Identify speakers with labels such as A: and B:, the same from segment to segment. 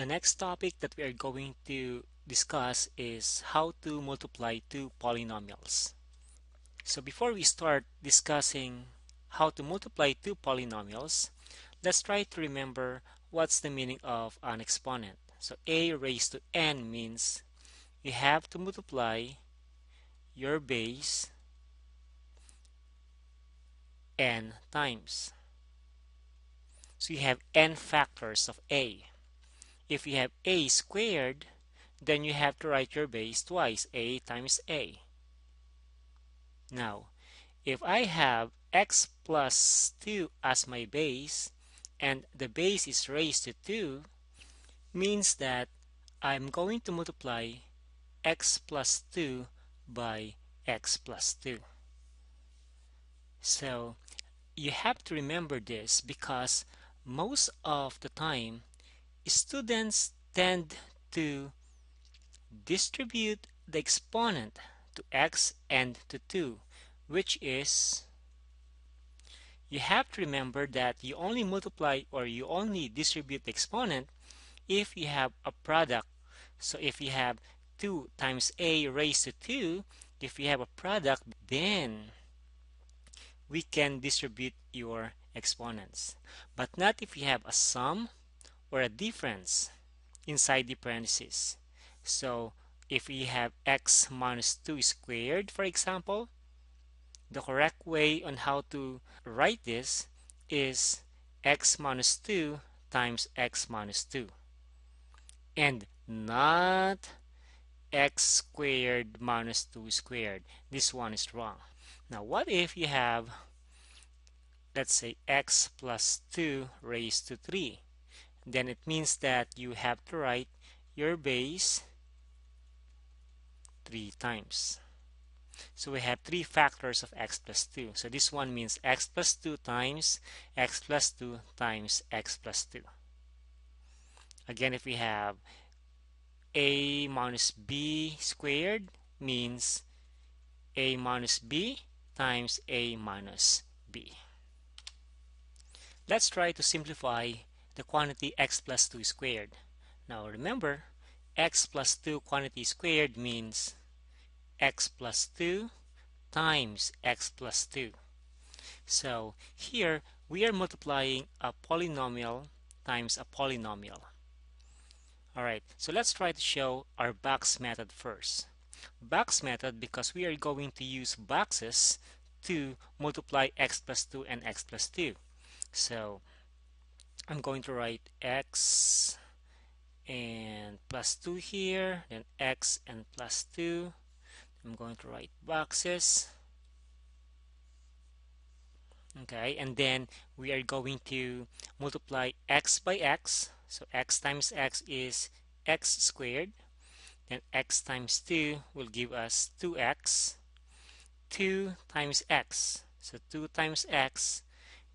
A: The next topic that we are going to discuss is how to multiply two polynomials. So before we start discussing how to multiply two polynomials, let's try to remember what's the meaning of an exponent. So a raised to n means you have to multiply your base n times. So you have n factors of a. If you have a squared, then you have to write your base twice, a times a. Now, if I have x plus 2 as my base, and the base is raised to 2, means that I'm going to multiply x plus 2 by x plus 2. So, you have to remember this because most of the time, students tend to distribute the exponent to x and to 2, which is, you have to remember that you only multiply or you only distribute the exponent if you have a product. So if you have 2 times a raised to 2, if you have a product, then we can distribute your exponents. But not if you have a sum or a difference inside the parentheses. So if we have x minus 2 squared, for example, the correct way on how to write this is x minus 2 times x minus 2 and not x squared minus 2 squared. This one is wrong. Now what if you have, let's say, x plus 2 raised to 3? Then it means that you have to write your base 3 times. So we have 3 factors of x plus 2. So this one means x plus 2 times x plus 2 times x plus 2. Again, if we have a minus b squared, means a minus b times a minus b. Let's try to simplify the quantity x plus 2 squared. Now remember, x plus 2 quantity squared means x plus 2 times x plus 2. So here we are multiplying a polynomial times a polynomial. Alright, so let's try to show our box method first. Box method because we are going to use boxes to multiply x plus 2 and x plus 2. So I'm going to write x and plus 2 here, then x and plus 2. I'm going to write boxes. Okay, and then we are going to multiply x by x. So x times x is x squared. Then x times 2 will give us 2x. 2 times x. So 2 times x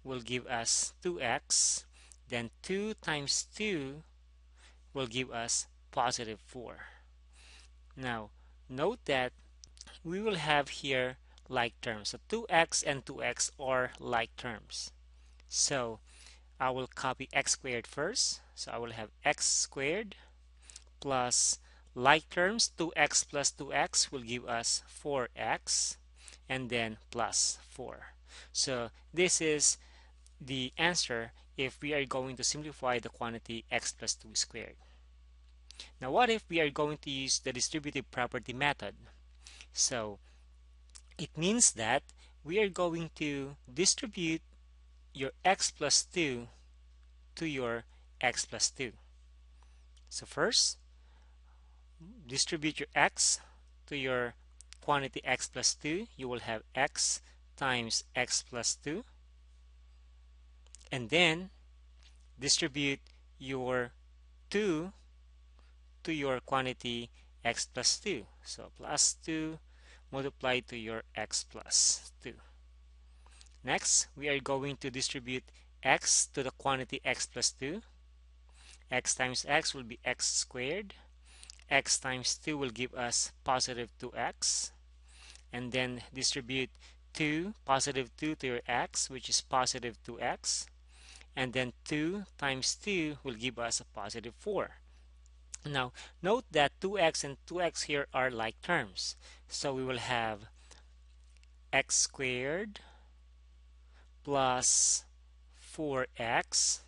A: will give us 2x. Then 2 times 2 will give us positive 4. Now, note that we will have here like terms. So 2x and 2x are like terms. So I will copy x squared first. So I will have x squared plus like terms 2x plus 2x will give us 4x and then plus 4. So this is the answer if we are going to simplify the quantity x plus 2 squared. Now what if we are going to use the distributive property method? So it means that we are going to distribute your x plus 2 to your x plus 2. So first, distribute your x to your quantity x plus 2. You will have x times x plus 2. And then distribute your 2 to your quantity x plus 2. So plus 2 multiplied to your x plus 2. Next, we are going to distribute x to the quantity x plus 2. X times x will be x squared. X times 2 will give us positive 2x. And then distribute 2, positive 2 to your x, which is positive 2x. And then 2 times 2 will give us a positive 4. Now, note that 2x and 2x here are like terms. So we will have x squared plus 4x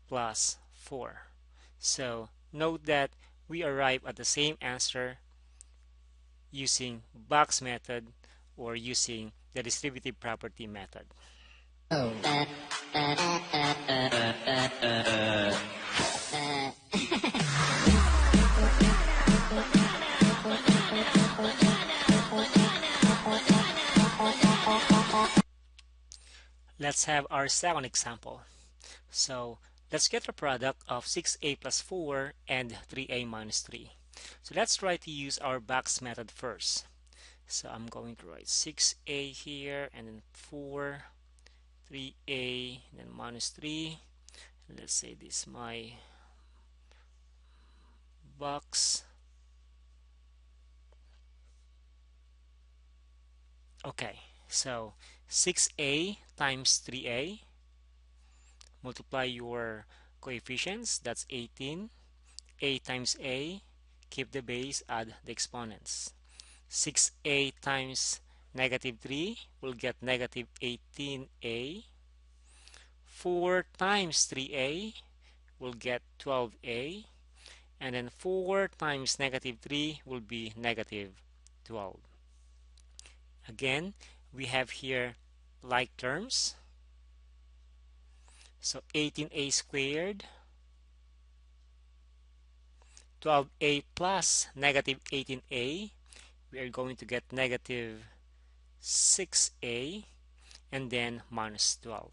A: plus 4. So note that we arrive at the same answer using box method or using the distributive property method. Let's have our second example. So let's get the product of 6a plus 4 and 3a minus 3. So let's try to use our box method first. So I'm going to write 6a here and then 4, 3a, and then minus 3. Let's say this is my box. Okay, so 6a times 3a, multiply your coefficients, that's 18. A times a, keep the base, add the exponents. 6a times negative 3 will get negative 18a. 4 times 3a will get 12a. And then 4 times negative 3 will be negative 12. Again, we have here like terms. So 18a squared, 12a plus negative 18a, we are going to get negative 6a, and then minus 12.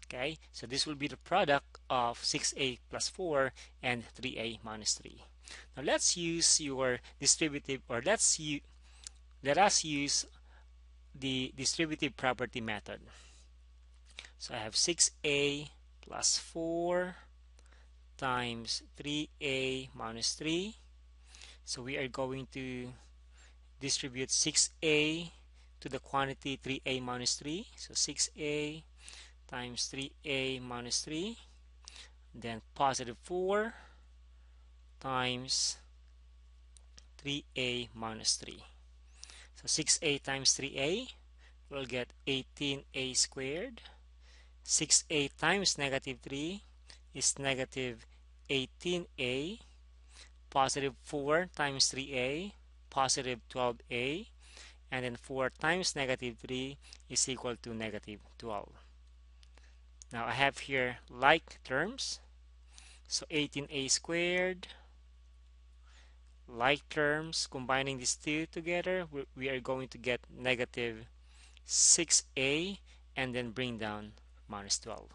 A: Okay, so this will be the product of 6a plus 4 and 3a minus 3. Now let's use your distributive, or let us use the distributive property method. So I have 6a plus 4 times 3a minus 3. So we are going to distribute 6a to the quantity 3a minus 3. So 6a times 3a minus 3. Then positive 4 times 3a minus 3. So 6a times 3a will get 18a squared. 6a times negative 3 is negative 18a. Positive 4 times 3a, positive 12a. And then 4 times negative 3 is equal to negative 12. Now I have here like terms. So 18a squared, like terms, combining these two together, we are going to get negative 6a and then bring down minus 12.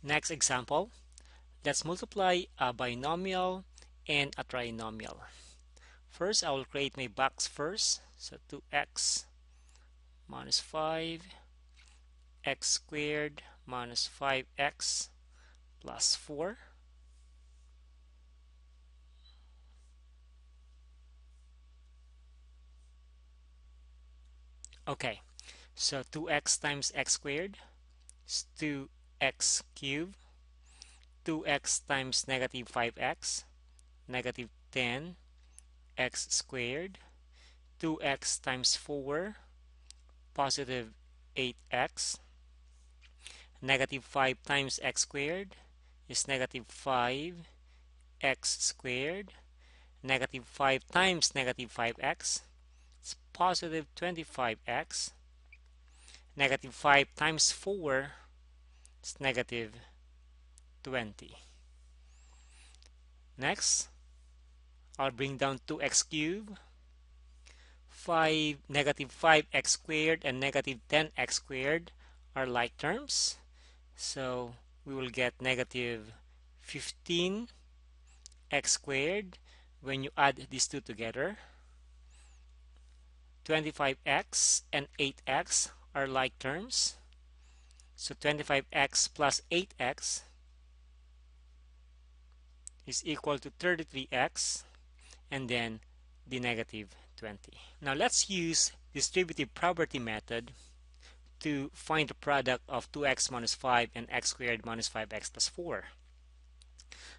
A: Next example, let's multiply a binomial and a trinomial. First, I will create my box first. So 2x minus 5, x squared minus 5x plus 4. Okay, so 2x times x squared is 2x cubed. 2x times negative 5x, negative 10 x squared. 2x times 4, positive 8x. Negative 5 times x squared is negative 5 x squared. Negative 5 times negative 5x is positive 25x. Negative 5 times 4 is negative 20. Next, I'll bring down 2x cubed. 5 5x squared and negative 10x squared are like terms. So we will get negative 15x squared when you add these two together. 25x and 8x are like terms. So 25x plus 8x is equal to 33x, and then the negative 20. Now let's use distributive property method to find the product of 2x minus 5 and x squared minus 5x plus 4.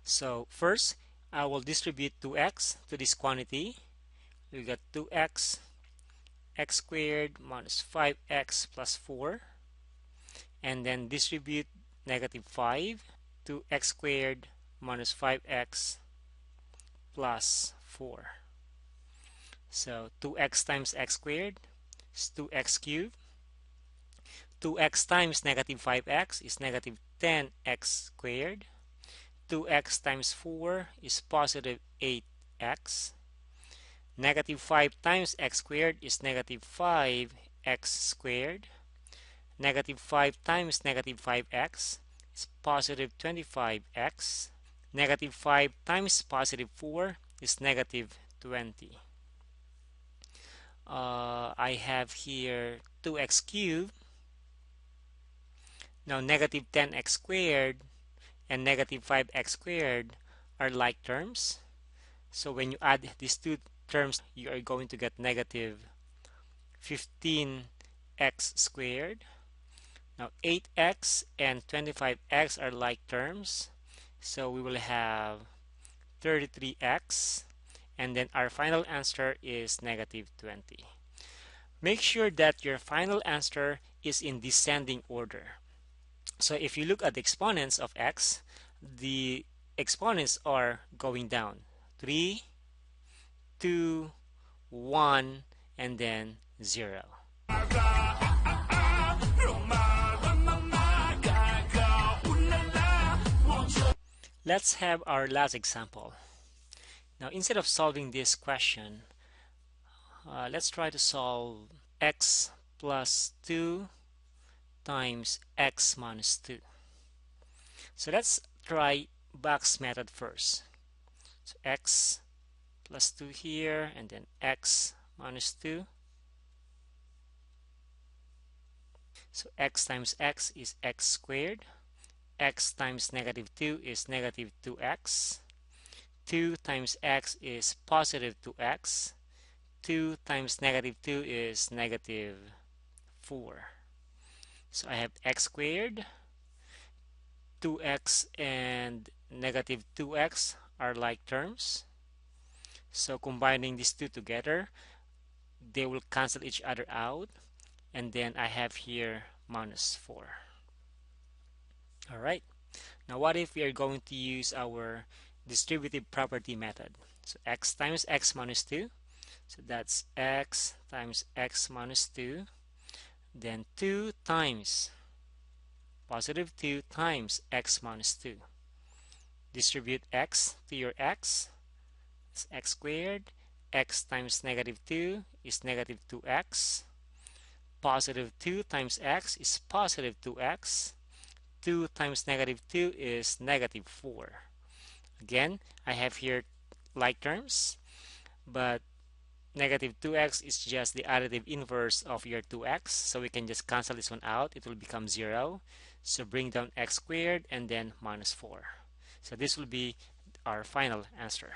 A: So first, I will distribute 2x to this quantity. We got 2x, x squared minus 5x plus 4, and then distribute negative 5 to x squared minus 5x plus 4. So 2x times x squared is 2x cubed. 2x times negative 5x is negative 10x squared. 2x times 4 is positive 8x. Negative 5 times x squared is negative 5x squared. Negative 5 times negative 5x is positive 25x. Negative 5 times positive 4 is negative 20. I have here 2x cubed. Now negative 10x squared and negative 5x squared are like terms. So when you add these two terms, you are going to get negative 15x squared. Now 8x and 25x are like terms. So we will have 33x, and then our final answer is negative 20. Make sure that your final answer is in descending order. So if you look at the exponents of x, the exponents are going down. 3, 2, 1, and then 0. Let's have our last example. Now instead of solving this question, let's try to solve x plus 2 times x minus 2. So let's try box method first. So x plus 2 here, and then x minus 2. So x times x is x squared. X times negative 2 is negative 2x. 2 times x is positive 2x. 2 times negative 2 is negative 4. So I have x squared. 2x and negative 2x are like terms. So combining these two together, they will cancel each other out. And then I have here minus 4. Alright, now what if we are going to use our distributive property method? So x times x minus 2. So that's x times x minus 2. Then 2 times positive 2 times x minus 2. Distribute x to your x. It's x squared. X times negative 2 is negative 2x. Positive 2 times x is positive 2x. 2 times negative 2 is negative 4. Again, I have here like terms, but negative 2x is just the additive inverse of your 2x, so we can just cancel this one out. It will become 0. So bring down x squared and then minus 4. So this will be our final answer.